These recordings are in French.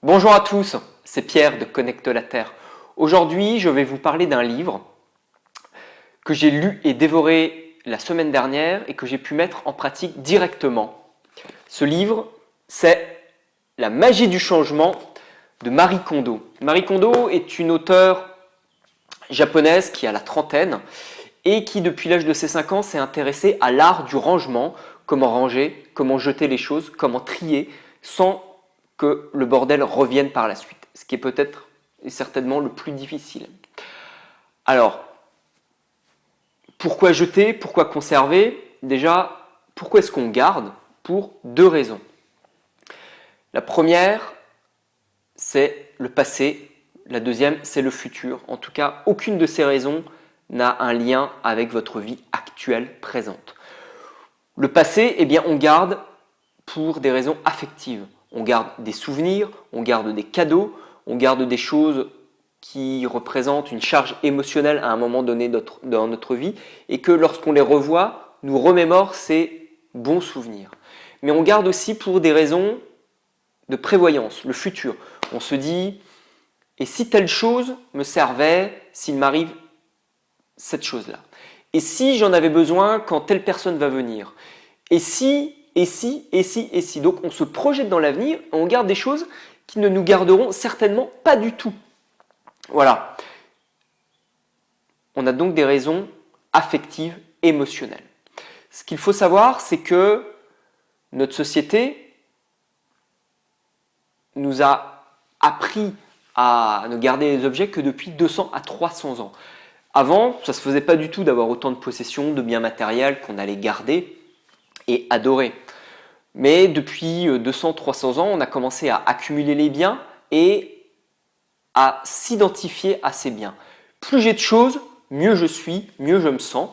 Bonjour à tous, c'est Pierre de Connecte la Terre. Aujourd'hui, je vais vous parler d'un livre que j'ai lu et dévoré la semaine dernière et que j'ai pu mettre en pratique directement. Ce livre, c'est La magie du changement de Marie Kondo. Marie Kondo est une auteure japonaise qui a la trentaine et qui, depuis l'âge de ses 5 ans, s'est intéressée à l'art du rangement, comment ranger, comment jeter les choses, comment trier sans que le bordel revienne par la suite, ce qui est peut-être et certainement le plus difficile. Alors, pourquoi jeter, pourquoi conserver? Déjà, pourquoi est-ce qu'on garde? Pour deux raisons. La première, c'est le passé. La deuxième, c'est le futur. En tout cas, aucune de ces raisons n'a un lien avec votre vie actuelle, présente. Le passé, eh bien, on garde pour des raisons affectives. On garde des souvenirs, on garde des cadeaux, on garde des choses qui représentent une charge émotionnelle à un moment donné dans notre vie et que lorsqu'on les revoit, nous remémore ces bons souvenirs. Mais on garde aussi pour des raisons de prévoyance, le futur. On se dit, et si telle chose me servait, s'il m'arrive cette chose-là? Et si j'en avais besoin quand telle personne va venir? Et si, et si, et si, et si. Donc on se projette dans l'avenir et on garde des choses qui ne nous garderont certainement pas du tout. Voilà. On a donc des raisons affectives, émotionnelles. Ce qu'il faut savoir, c'est que notre société nous a appris à ne garder les objets que depuis 200 à 300 ans. Avant, ça ne se faisait pas du tout d'avoir autant de possessions, de biens matériels qu'on allait garder et adorer. Mais depuis 200-300 ans, on a commencé à accumuler les biens et à s'identifier à ces biens. Plus j'ai de choses, mieux je suis, mieux je me sens.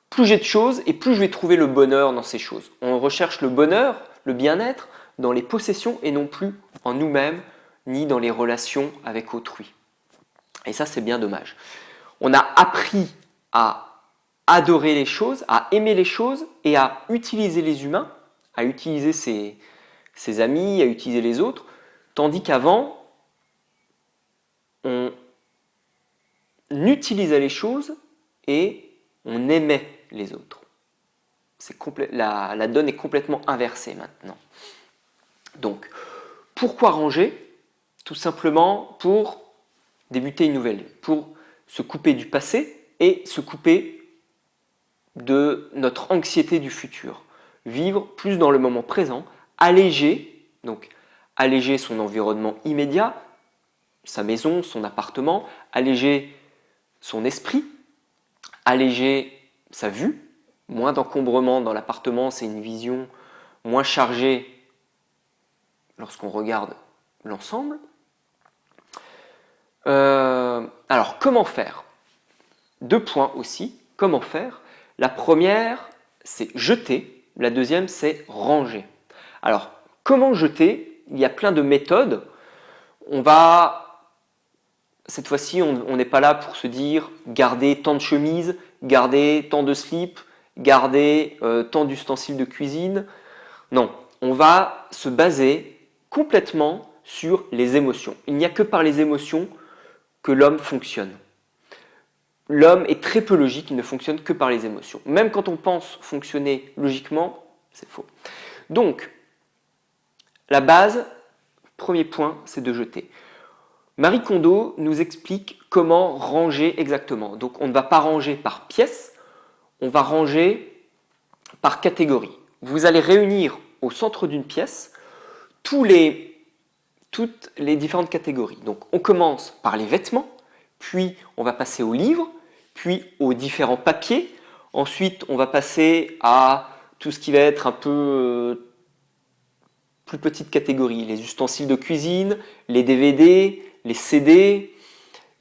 Plus j'ai de choses et plus je vais trouver le bonheur dans ces choses. On recherche le bonheur, le bien-être dans les possessions et non plus en nous-mêmes ni dans les relations avec autrui. Et ça, c'est bien dommage. On a appris à adorer les choses, à aimer les choses et à utiliser les humains, à utiliser ses amis, à utiliser les autres, tandis qu'avant, on utilisait les choses et on aimait les autres. La donne est complètement inversée maintenant. Donc, pourquoi ranger? Tout simplement pour débuter une nouvelle vie, pour se couper du passé et se couper de notre anxiété du futur. Vivre plus dans le moment présent, alléger, donc alléger son environnement immédiat, sa maison, son appartement, alléger son esprit, alléger sa vue, moins d'encombrement dans l'appartement, c'est une vision moins chargée lorsqu'on regarde l'ensemble. Alors, comment faire? Deux points aussi. Comment faire? La première, c'est jeter. La deuxième, c'est ranger. Alors, comment jeter? Il y a plein de méthodes. Cette fois-ci, on n'est pas là pour se dire garder tant de chemises, garder tant de slips, garder tant d'ustensiles de cuisine. Non, on va se baser complètement sur les émotions. Il n'y a que par les émotions que l'homme fonctionne. L'homme est très peu logique, il ne fonctionne que par les émotions. Même quand on pense fonctionner logiquement, c'est faux. Donc, la base, premier point, c'est de jeter. Marie Kondo nous explique comment ranger exactement. Donc, on ne va pas ranger par pièce, on va ranger par catégorie. Vous allez réunir au centre d'une pièce toutes les différentes catégories. Donc, on commence par les vêtements, puis on va passer aux livres, puis aux différents papiers. Ensuite, on va passer à tout ce qui va être un peu plus petite catégorie, les ustensiles de cuisine, les DVD, les CD,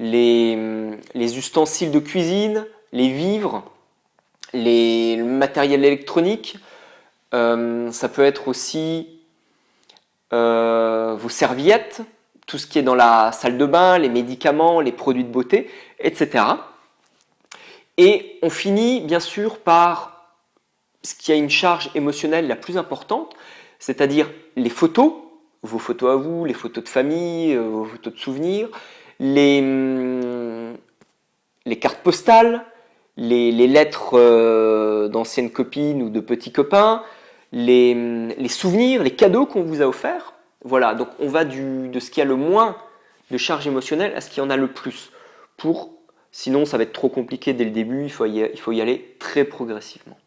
les ustensiles de cuisine, les vivres, le matériel électronique. Ça peut être aussi vos serviettes, tout ce qui est dans la salle de bain, les médicaments, les produits de beauté, etc. Et on finit bien sûr par ce qui a une charge émotionnelle la plus importante, c'est-à-dire les photos, vos photos à vous, les photos de famille, vos photos de souvenirs, les cartes postales, les lettres d'anciennes copines ou de petits copains, les souvenirs, les cadeaux qu'on vous a offerts. Voilà, donc on va de ce qui a le moins de charge émotionnelle à ce qui en a le plus. Sinon, ça va être trop compliqué dès le début, il faut y aller très progressivement.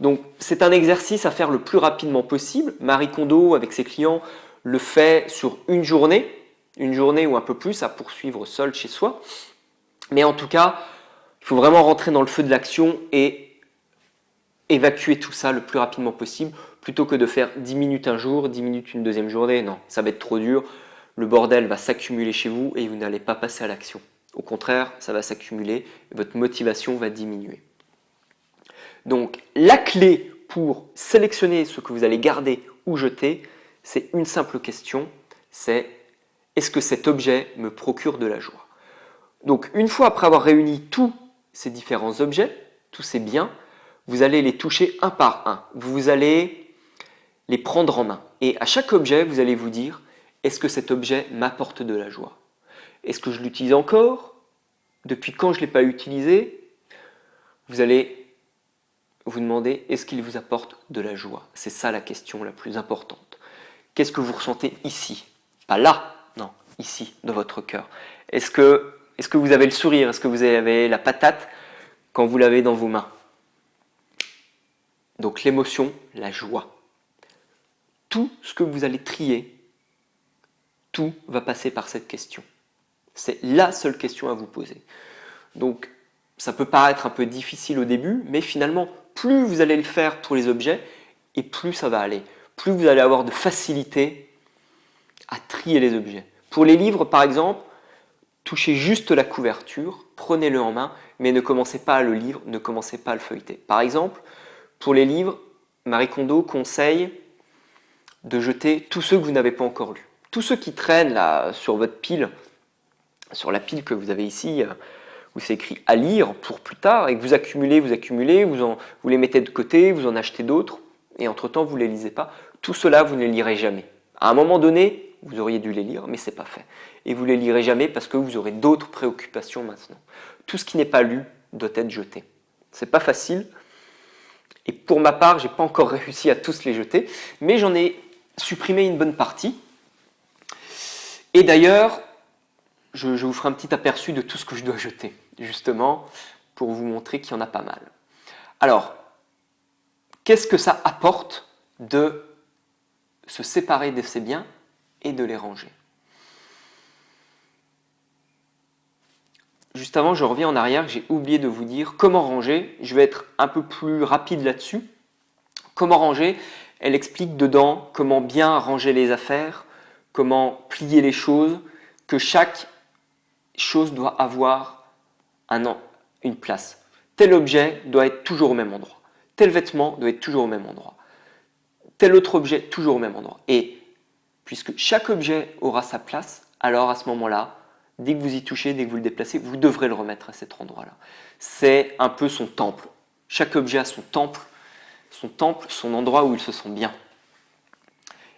Donc, c'est un exercice à faire le plus rapidement possible. Marie Kondo, avec ses clients, le fait sur une journée ou un peu plus, à poursuivre seul chez soi. Mais en tout cas, il faut vraiment rentrer dans le feu de l'action et évacuer tout ça le plus rapidement possible, plutôt que de faire 10 minutes un jour, 10 minutes une deuxième journée. Non, ça va être trop dur. Le bordel va s'accumuler chez vous et vous n'allez pas passer à l'action. Au contraire, ça va s'accumuler et votre motivation va diminuer. Donc, la clé pour sélectionner ce que vous allez garder ou jeter, c'est une simple question, c'est est-ce que cet objet me procure de la joie? Donc, une fois après avoir réuni tous ces différents objets, tous ces biens, vous allez les toucher un par un. Vous allez les prendre en main. Et à chaque objet, vous allez vous dire, est-ce que cet objet m'apporte de la joie? Est-ce que je l'utilise encore? Depuis quand je ne l'ai pas utilisé? Vous allez vous demander, est-ce qu'il vous apporte de la joie? C'est ça la question la plus importante. Qu'est-ce que vous ressentez ici? Pas là, non, ici, dans votre cœur. Est-ce que vous avez le sourire? Est-ce que vous avez la patate quand vous l'avez dans vos mains? Donc l'émotion, la joie. Tout ce que vous allez trier, tout va passer par cette question. C'est la seule question à vous poser. Donc ça peut paraître un peu difficile au début, mais finalement, plus vous allez le faire pour les objets, et plus ça va aller. Plus vous allez avoir de facilité à trier les objets. Pour les livres, par exemple, touchez juste la couverture, prenez-le en main, mais ne commencez pas à le lire, ne commencez pas à le feuilleter. Par exemple, pour les livres, Marie Kondo conseille de jeter tous ceux que vous n'avez pas encore lus. Tous ceux qui traînent là sur votre pile, sur la pile que vous avez ici, où c'est écrit à lire pour plus tard, et que vous accumulez, vous les mettez de côté, vous en achetez d'autres, et entre-temps vous ne les lisez pas. Tout cela, vous ne les lirez jamais. À un moment donné, vous auriez dû les lire, mais ce n'est pas fait. Et vous ne les lirez jamais parce que vous aurez d'autres préoccupations maintenant. Tout ce qui n'est pas lu doit être jeté. C'est pas facile, et pour ma part, je n'ai pas encore réussi à tous les jeter, mais j'en ai supprimé une bonne partie. Et d'ailleurs, je vous ferai un petit aperçu de tout ce que je dois jeter, justement, pour vous montrer qu'il y en a pas mal. Alors, qu'est-ce que ça apporte de se séparer de ces biens et de les ranger? Juste avant, je reviens en arrière, j'ai oublié de vous dire comment ranger. Je vais être un peu plus rapide là-dessus. Comment ranger? Elle explique dedans comment bien ranger les affaires, comment plier les choses, que chaque chose doit avoir une place. Tel objet doit être toujours au même endroit. Tel vêtement doit être toujours au même endroit. Tel autre objet toujours au même endroit. Et puisque chaque objet aura sa place, alors à ce moment-là, dès que vous y touchez, dès que vous le déplacez, vous devrez le remettre à cet endroit-là. C'est un peu son temple. Chaque objet a son temple, son endroit où il se sent bien.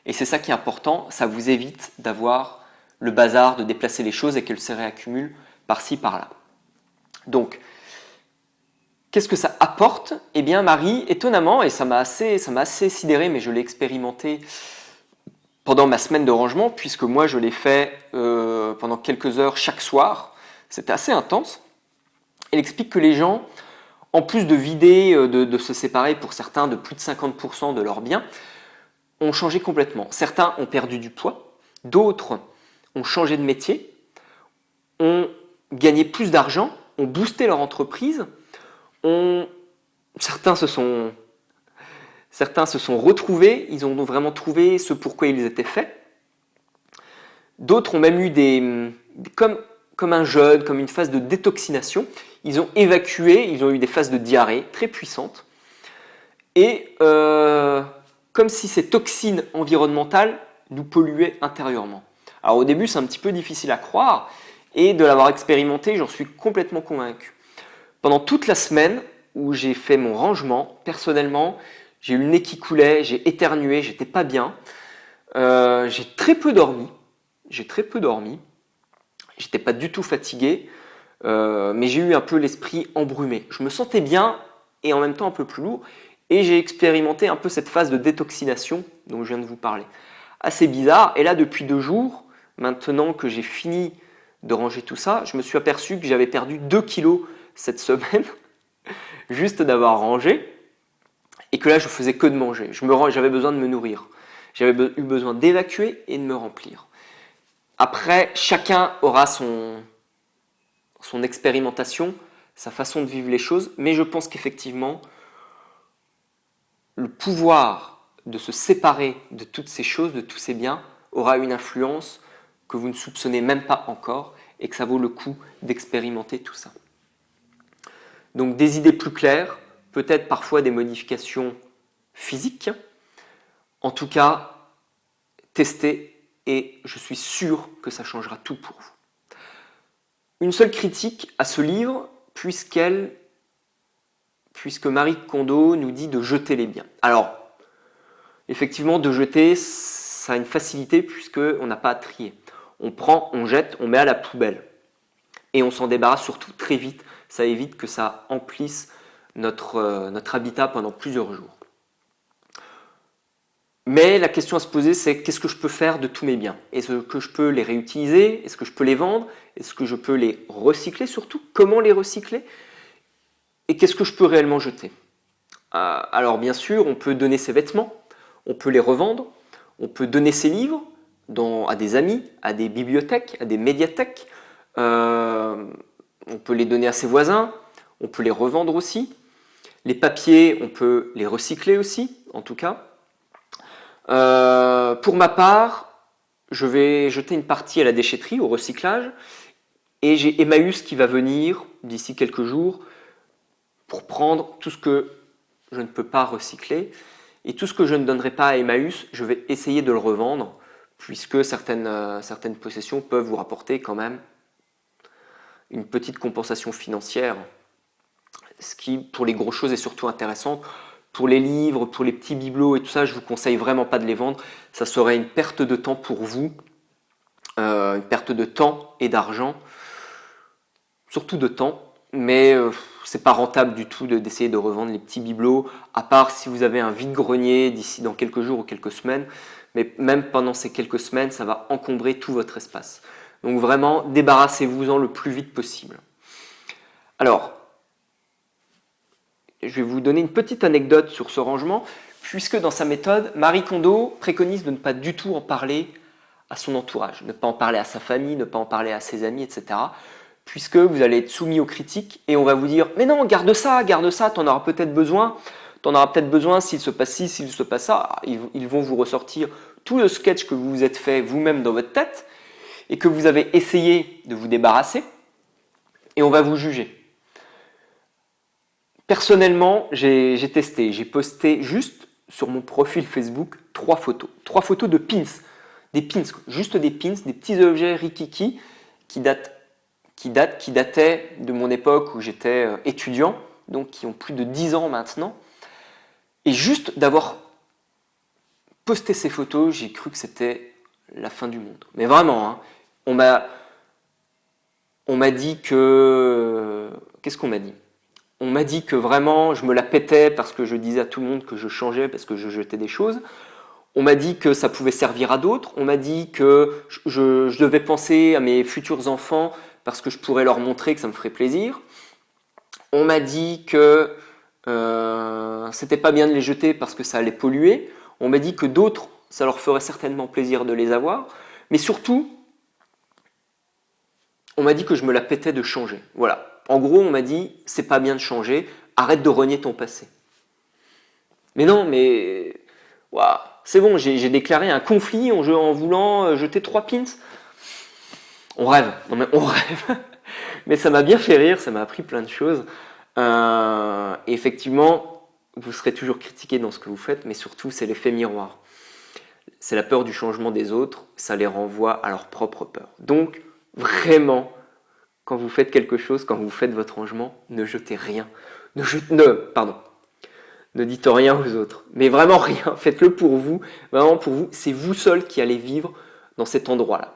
Et c'est ça qui est important, ça vous évite d'avoir le bazar, de déplacer les choses et qu'elles se réaccumulent par-ci, par-là. Donc, qu'est-ce que ça apporte? Eh bien, Marie, étonnamment, et ça m'a assez sidéré, mais je l'ai expérimenté pendant ma semaine de rangement, puisque moi, je l'ai fait pendant quelques heures chaque soir. C'était assez intense. Elle explique que les gens, en plus de vider, de se séparer pour certains de plus de 50% de leurs biens, ont changé complètement. Certains ont perdu du poids, d'autres ont changé de métier, ont gagné plus d'argent, ont boosté leur entreprise, certains se sont retrouvés, ils ont vraiment trouvé ce pourquoi ils étaient faits. D'autres ont même eu comme un jeûne, comme une phase de détoxination. Ils ont évacué, ils ont eu des phases de diarrhée très puissantes. Et comme si ces toxines environnementales nous polluaient intérieurement. Alors au début, c'est un petit peu difficile à croire, et de l'avoir expérimenté, j'en suis complètement convaincu. Pendant toute la semaine où j'ai fait mon rangement, personnellement, j'ai eu le nez qui coulait, j'ai éternué, j'étais pas bien. J'ai très peu dormi. J'étais pas du tout fatigué, mais j'ai eu un peu l'esprit embrumé. Je me sentais bien et en même temps un peu plus lourd. Et j'ai expérimenté un peu cette phase de détoxination dont je viens de vous parler. Assez bizarre. Et là, depuis 2 jours, maintenant que j'ai fini de ranger tout ça, je me suis aperçu que j'avais perdu 2 kilos cette semaine, juste d'avoir rangé, et que là, je faisais que de manger. J'avais besoin de me nourrir. J'avais eu besoin d'évacuer et de me remplir. Après, chacun aura son expérimentation, sa façon de vivre les choses, mais je pense qu'effectivement, le pouvoir de se séparer de toutes ces choses, de tous ces biens, aura une influence que vous ne soupçonnez même pas encore et que ça vaut le coup d'expérimenter tout ça. Donc des idées plus claires, peut-être parfois des modifications physiques. En tout cas, testez et je suis sûr que ça changera tout pour vous. Une seule critique à ce livre, puisque Marie Kondo nous dit de jeter les biens. Alors, effectivement, de jeter, ça a une facilité puisqu'on n'a pas à trier. On prend, on jette, on met à la poubelle. Et on s'en débarrasse surtout très vite. Ça évite que ça emplisse notre habitat pendant plusieurs jours. Mais la question à se poser, c'est qu'est-ce que je peux faire de tous mes biens? Est-ce que je peux les réutiliser? Est-ce que je peux les vendre? Est-ce que je peux les recycler surtout? Comment les recycler? Et qu'est-ce que je peux réellement jeter? Alors bien sûr, on peut donner ses vêtements, on peut les revendre, on peut donner ses livres à des amis, à des bibliothèques, à des médiathèques, on peut les donner à ses voisins, on peut les revendre aussi. Les papiers, on peut les recycler aussi, en tout cas. Pour ma part, je vais jeter une partie à la déchetterie, au recyclage, et j'ai Emmaüs qui va venir d'ici quelques jours pour prendre tout ce que je ne peux pas recycler, et tout ce que je ne donnerai pas à Emmaüs, je vais essayer de le revendre, puisque certaines possessions peuvent vous rapporter quand même une petite compensation financière, ce qui, pour les grosses choses, est surtout intéressant. Pour les livres, pour les petits bibelots et tout ça, je ne vous conseille vraiment pas de les vendre. Ça serait une perte de temps pour vous, une perte de temps et d'argent, surtout de temps, mais c'est pas rentable du tout d'essayer de revendre les petits bibelots, à part si vous avez un vide-grenier d'ici dans quelques jours ou quelques semaines, mais même pendant ces quelques semaines, ça va encombrer tout votre espace. Donc vraiment, débarrassez-vous-en le plus vite possible. Alors, je vais vous donner une petite anecdote sur ce rangement, puisque dans sa méthode, Marie Kondo préconise de ne pas du tout en parler à son entourage, ne pas en parler à sa famille, ne pas en parler à ses amis, etc. Puisque vous allez être soumis aux critiques et on va vous dire « Mais non, garde ça, t'en auras peut-être besoin. T'en auras peut-être besoin s'il se passe ci, s'il se passe ça. » Ils vont vous ressortir tout le sketch que vous vous êtes fait vous-même dans votre tête et que vous avez essayé de vous débarrasser et on va vous juger. Personnellement, j'ai testé, j'ai posté juste sur mon profil Facebook 3 photos. 3 photos de pins, des pins, juste des pins, des petits objets rikiki qui dataient de mon époque où j'étais étudiant, donc qui ont plus de 10 ans maintenant. Et juste d'avoir posté ces photos, j'ai cru que c'était la fin du monde. Mais vraiment, hein, on m'a dit que... Qu'est-ce qu'on m'a dit ? On m'a dit que vraiment je me la pétais parce que je disais à tout le monde que je changeais, parce que je jetais des choses. On m'a dit que ça pouvait servir à d'autres. On m'a dit que je devais penser à mes futurs enfants parce que je pourrais leur montrer que ça me ferait plaisir. On m'a dit que c'était pas bien de les jeter parce que ça allait polluer. On m'a dit que d'autres, ça leur ferait certainement plaisir de les avoir. Mais surtout, on m'a dit que je me la pétais de changer. Voilà. En gros, on m'a dit, c'est pas bien de changer, arrête de renier ton passé. Mais non, mais... Waouh, c'est bon, j'ai déclaré un conflit en voulant jeter 3 pins. On rêve, non mais on rêve. Mais ça m'a bien fait rire, ça m'a appris plein de choses. Et effectivement, vous serez toujours critiqué dans ce que vous faites, mais surtout, c'est l'effet miroir. C'est la peur du changement des autres, ça les renvoie à leur propre peur. Donc, vraiment... Quand vous faites quelque chose, quand vous faites votre rangement, ne jetez rien. Ne Ne dites rien aux autres. Mais vraiment rien. Faites-le pour vous. Vraiment pour vous. C'est vous seul qui allez vivre dans cet endroit-là.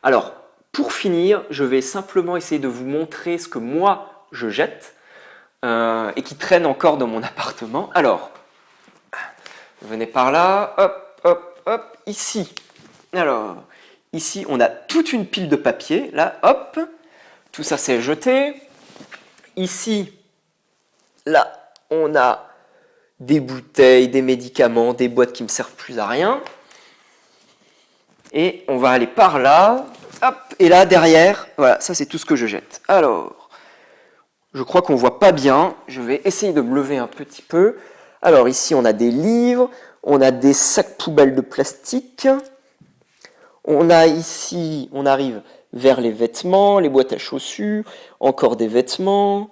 Alors, pour finir, je vais simplement essayer de vous montrer ce que moi, je jette et qui traîne encore dans mon appartement. Alors, venez par là. Hop, hop, hop. Ici. Alors, ici, on a toute une pile de papier. Là, hop. Tout ça, c'est jeté. Ici, là, on a des bouteilles, des médicaments, des boîtes qui ne me servent plus à rien. Et on va aller par là. Hop, et là, derrière, voilà, ça, c'est tout ce que je jette. Alors, je crois qu'on ne voit pas bien. Je vais essayer de me lever un petit peu. Alors, ici, on a des livres. On a des sacs poubelles de plastique. On a ici, on arrive vers les vêtements, les boîtes à chaussures, encore des vêtements,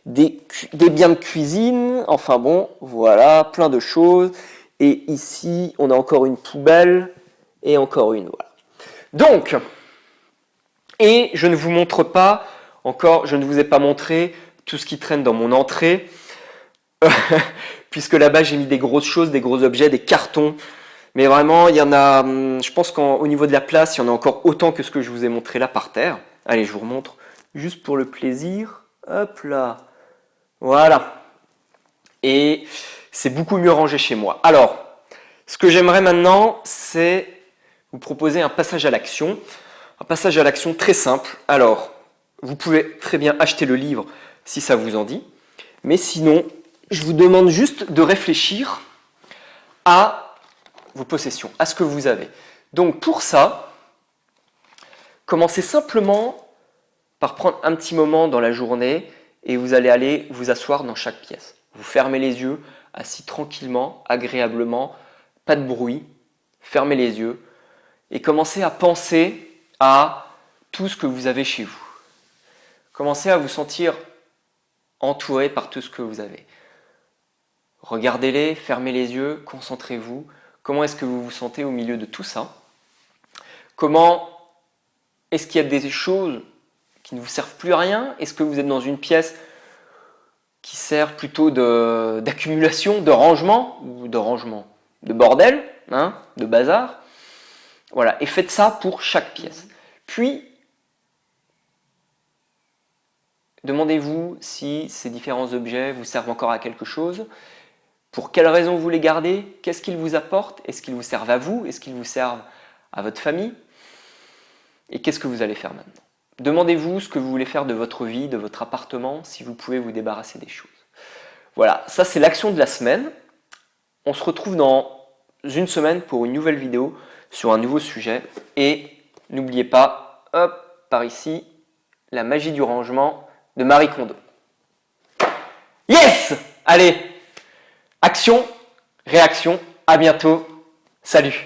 des biens de cuisine, enfin bon, voilà, plein de choses. Et ici, on a encore une poubelle et encore une, voilà. Donc, et je ne vous montre pas, encore, je ne vous ai pas montré tout ce qui traîne dans mon entrée, puisque là-bas, j'ai mis des grosses choses, des gros objets, des cartons. Mais vraiment, il y en a, je pense qu'au niveau de la place, il y en a encore autant que ce que je vous ai montré là par terre. Allez, je vous remontre juste pour le plaisir. Hop là. Voilà. Et c'est beaucoup mieux rangé chez moi. Alors, ce que j'aimerais maintenant, c'est vous proposer un passage à l'action. Un passage à l'action très simple. Alors, vous pouvez très bien acheter le livre si ça vous en dit. Mais sinon, je vous demande juste de réfléchir à vos possessions, à ce que vous avez. Donc pour ça, commencez simplement par prendre un petit moment dans la journée et vous allez aller vous asseoir dans chaque pièce. Vous fermez les yeux, assis tranquillement, agréablement, pas de bruit, fermez les yeux et commencez à penser à tout ce que vous avez chez vous. Commencez à vous sentir entouré par tout ce que vous avez. Regardez-les, fermez les yeux, concentrez-vous. Comment est-ce que vous vous sentez au milieu de tout ça? Comment est-ce qu'il y a des choses qui ne vous servent plus à rien? Est-ce que vous êtes dans une pièce qui sert plutôt d'accumulation, de rangement, ou de bordel, hein, de bazar? Voilà, et faites ça pour chaque pièce. Puis, demandez-vous si ces différents objets vous servent encore à quelque chose. Pour quelles raisons vous les gardez? Qu'est-ce qu'ils vous apportent? Est-ce qu'ils vous servent à vous? Est-ce qu'ils vous servent à votre famille? Et qu'est-ce que vous allez faire maintenant? Demandez-vous ce que vous voulez faire de votre vie, de votre appartement, si vous pouvez vous débarrasser des choses. Voilà, ça c'est l'action de la semaine. On se retrouve dans une semaine pour une nouvelle vidéo sur un nouveau sujet. Et n'oubliez pas, hop, par ici, la magie du rangement de Marie Kondo. Yes! Allez! Action, réaction, à bientôt, salut!